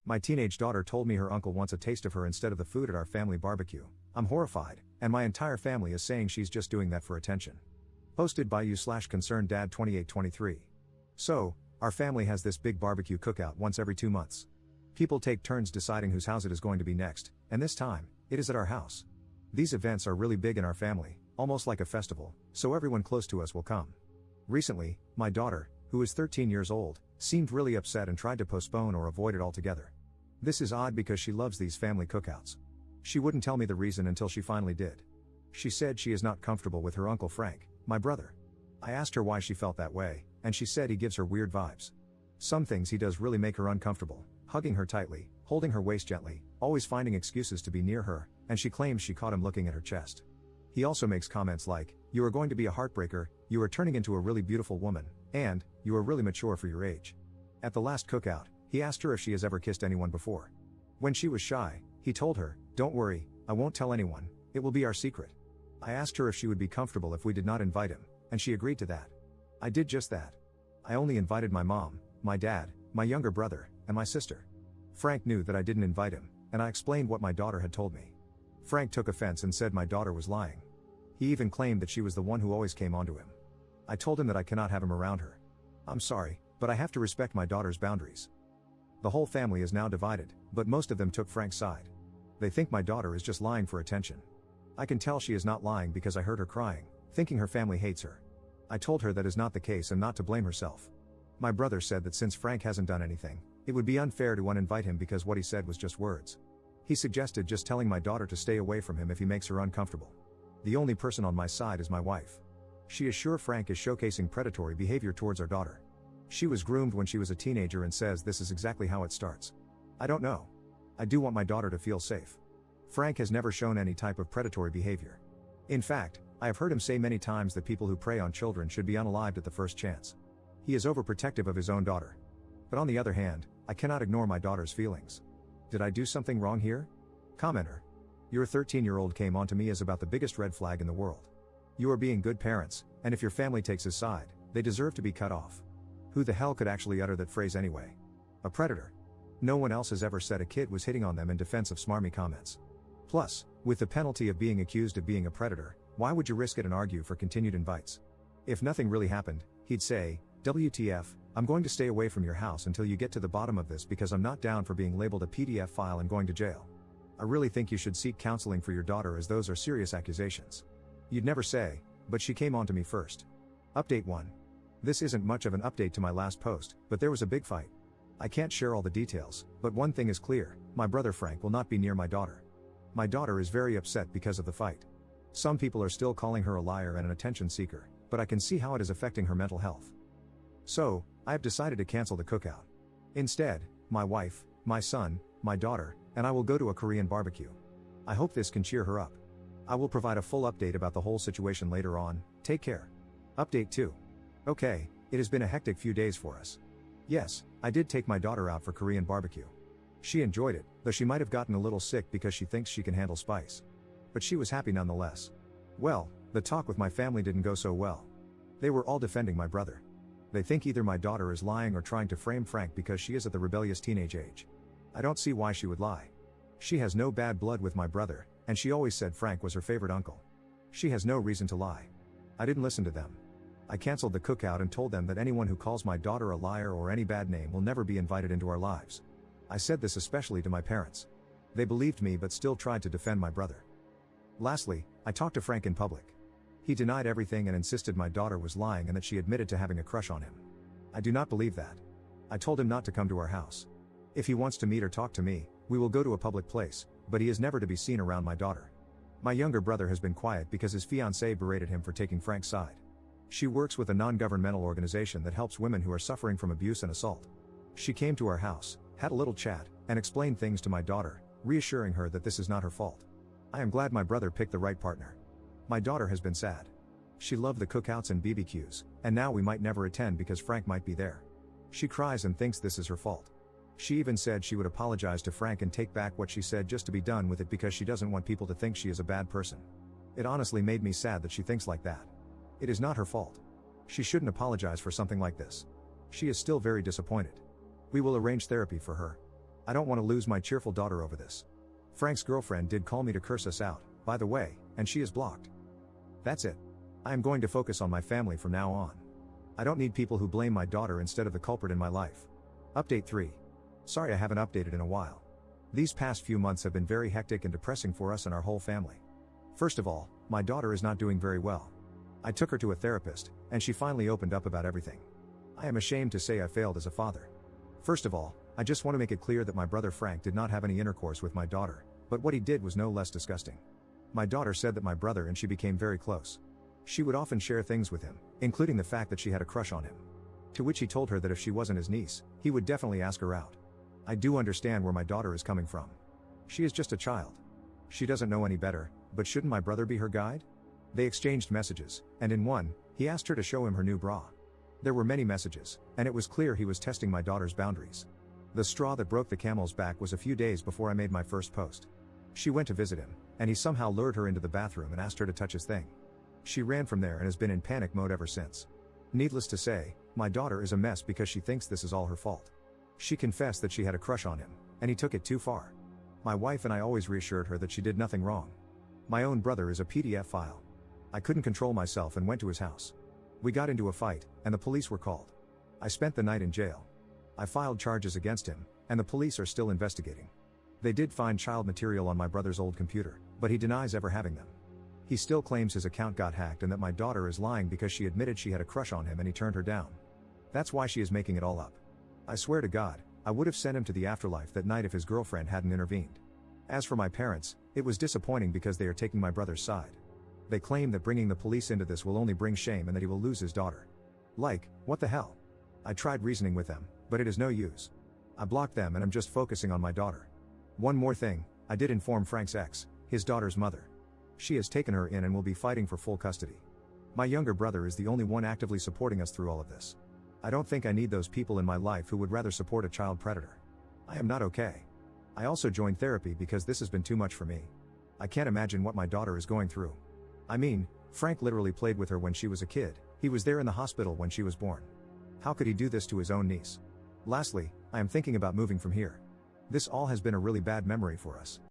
My teenage daughter told me her uncle wants a taste of her instead of the food at our family barbecue. I'm horrified, and my entire family is saying she's just doing that for attention. Posted by you/ConcernedDad2823. So, our family has this big barbecue cookout once every 2 months. People take turns deciding whose house it is going to be next, and this time, it is at our house. These events are really big in our family, almost like a festival, so everyone close to us will come. Recently, my daughter, who is 13 years old, seemed really upset and tried to postpone or avoid it altogether. This is odd because she loves these family cookouts. She wouldn't tell me the reason until she finally did. She said she is not comfortable with her Uncle Frank, my brother. I asked her why she felt that way, and she said he gives her weird vibes. Some things he does really make her uncomfortable, hugging her tightly, holding her waist gently, always finding excuses to be near her, and she claims she caught him looking at her chest. He also makes comments like, "You are going to be a heartbreaker, you are turning into a really beautiful woman, and, you are really mature for your age." At the last cookout, he asked her if she has ever kissed anyone before. When she was shy, he told her, "Don't worry, I won't tell anyone, it will be our secret." I asked her if she would be comfortable if we did not invite him, and she agreed to that. I did just that. I only invited my mom, my dad, my younger brother, and my sister. Frank knew that I didn't invite him, and I explained what my daughter had told me. Frank took offense and said my daughter was lying. He even claimed that she was the one who always came onto him. I told him that I cannot have him around her. I'm sorry, but I have to respect my daughter's boundaries. The whole family is now divided, but most of them took Frank's side. They think my daughter is just lying for attention. I can tell she is not lying because I heard her crying, thinking her family hates her. I told her that is not the case and not to blame herself. My brother said that since Frank hasn't done anything, it would be unfair to uninvite him because what he said was just words. He suggested just telling my daughter to stay away from him if he makes her uncomfortable. The only person on my side is my wife. She is sure Frank is showcasing predatory behavior towards our daughter. She was groomed when she was a teenager and says this is exactly how it starts. I don't know. I do want my daughter to feel safe. Frank has never shown any type of predatory behavior. In fact, I have heard him say many times that people who prey on children should be unalived at the first chance. He is overprotective of his own daughter. But on the other hand, I cannot ignore my daughter's feelings. Did I do something wrong here? Commenter. Your 13-year-old came onto me as about the biggest red flag in the world. You are being good parents, and if your family takes his side, they deserve to be cut off. Who the hell could actually utter that phrase anyway? A predator. No one else has ever said a kid was hitting on them in defense of smarmy comments. Plus, with the penalty of being accused of being a predator, why would you risk it and argue for continued invites? If nothing really happened, he'd say, "WTF, I'm going to stay away from your house until you get to the bottom of this because I'm not down for being labeled a PDF file and going to jail." I really think you should seek counseling for your daughter as those are serious accusations. You'd never say, but she came on to me first. Update 1. This isn't much of an update to my last post, but there was a big fight. I can't share all the details, but one thing is clear, my brother Frank will not be near my daughter. My daughter is very upset because of the fight. Some people are still calling her a liar and an attention seeker, but I can see how it is affecting her mental health. So, I have decided to cancel the cookout. Instead, my wife, my son, my daughter, and I will go to a Korean barbecue. I hope this can cheer her up. I will provide a full update about the whole situation later on. Take care. Update 2. Okay, it has been a hectic few days for us. Yes, I did take my daughter out for Korean barbecue. She enjoyed it, though she might have gotten a little sick because she thinks she can handle spice. But she was happy nonetheless. Well, the talk with my family didn't go so well. They were all defending my brother. They think either my daughter is lying or trying to frame Frank because she is at the rebellious teenage age. I don't see why she would lie. She has no bad blood with my brother, and she always said Frank was her favorite uncle. She has no reason to lie. I didn't listen to them. I canceled the cookout and told them that anyone who calls my daughter a liar or any bad name will never be invited into our lives. I said this especially to my parents. They believed me but still tried to defend my brother. Lastly, I talked to Frank in public. He denied everything and insisted my daughter was lying and that she admitted to having a crush on him. I do not believe that. I told him not to come to our house. If he wants to meet or talk to me, we will go to a public place, but he is never to be seen around my daughter. My younger brother has been quiet because his fiancée berated him for taking Frank's side. She works with a non-governmental organization that helps women who are suffering from abuse and assault. She came to our house, had a little chat, and explained things to my daughter, reassuring her that this is not her fault. I am glad my brother picked the right partner. My daughter has been sad. She loved the cookouts and BBQs, and now we might never attend because Frank might be there. She cries and thinks this is her fault. She even said she would apologize to Frank and take back what she said just to be done with it because she doesn't want people to think she is a bad person. It honestly made me sad that she thinks like that. It is not her fault. She shouldn't apologize for something like this. She is still very disappointed. We will arrange therapy for her. I don't want to lose my cheerful daughter over this. Frank's girlfriend did call me to curse us out, by the way, and she is blocked. That's it. I am going to focus on my family from now on. I don't need people who blame my daughter instead of the culprit in my life. Update 3. Sorry I haven't updated in a while. These past few months have been very hectic and depressing for us and our whole family. First of all, my daughter is not doing very well. I took her to a therapist, and she finally opened up about everything. I am ashamed to say I failed as a father. First of all, I just want to make it clear that my brother Frank did not have any intercourse with my daughter, but what he did was no less disgusting. My daughter said that my brother and she became very close. She would often share things with him, including the fact that she had a crush on him. To which he told her that if she wasn't his niece, he would definitely ask her out. I do understand where my daughter is coming from. She is just a child. She doesn't know any better, but shouldn't my brother be her guide? They exchanged messages, and in one, he asked her to show him her new bra. There were many messages, and it was clear he was testing my daughter's boundaries. The straw that broke the camel's back was a few days before I made my first post. She went to visit him, and he somehow lured her into the bathroom and asked her to touch his thing. She ran from there and has been in panic mode ever since. Needless to say, my daughter is a mess because she thinks this is all her fault. She confessed that she had a crush on him, and he took it too far. My wife and I always reassured her that she did nothing wrong. My own brother is a PDF file. I couldn't control myself and went to his house. We got into a fight, and the police were called. I spent the night in jail. I filed charges against him, and the police are still investigating. They did find child material on my brother's old computer, but he denies ever having them. He still claims his account got hacked and that my daughter is lying because she admitted she had a crush on him and he turned her down. That's why she is making it all up. I swear to God, I would have sent him to the afterlife that night if his girlfriend hadn't intervened. As for my parents, it was disappointing because they are taking my brother's side. They claim that bringing the police into this will only bring shame and that he will lose his daughter. Like, what the hell? I tried reasoning with them, but it is no use. I blocked them and I'm just focusing on my daughter. One more thing, I did inform Frank's ex, his daughter's mother. She has taken her in and will be fighting for full custody. My younger brother is the only one actively supporting us through all of this. I don't think I need those people in my life who would rather support a child predator. I am not okay. I also joined therapy because this has been too much for me. I can't imagine what my daughter is going through. I mean, Frank literally played with her when she was a kid, he was there in the hospital when she was born. How could he do this to his own niece? Lastly, I am thinking about moving from here. This all has been a really bad memory for us.